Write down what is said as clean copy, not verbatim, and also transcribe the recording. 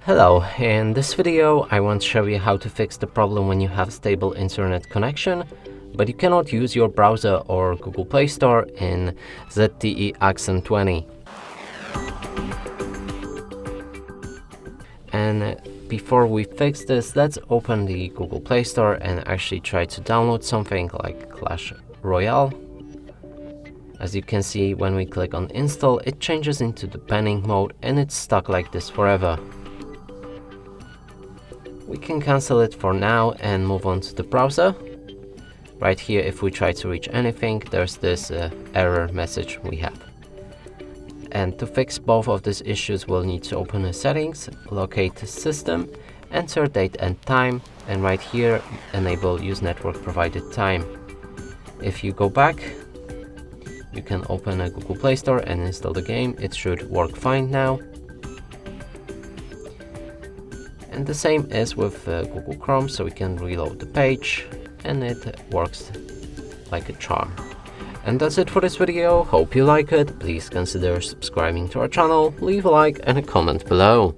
Hello, in this video I want to show you how to fix the problem when you have stable internet connection, but you cannot use your browser or Google Play Store in ZTE Axon 20. And before we fix this, let's open the Google Play Store and actually try to download something like Clash Royale. As you can see, when we click on install, it changes into the panning mode and it's stuck like this forever. We can cancel it for now and move on to the browser. Right here, if we try to reach anything, there's this error message we have. And to fix both of these issues, we'll need to open the settings, locate system, enter date and time, and right here, enable use network provided time. If you go back, you can open a Google Play Store and install the game. It should work fine now. And the same is with Google Chrome, so we can reload the page and it works like a charm. And that's it for this video. Hope you like it. Please consider subscribing to our channel, leave a like and a comment below.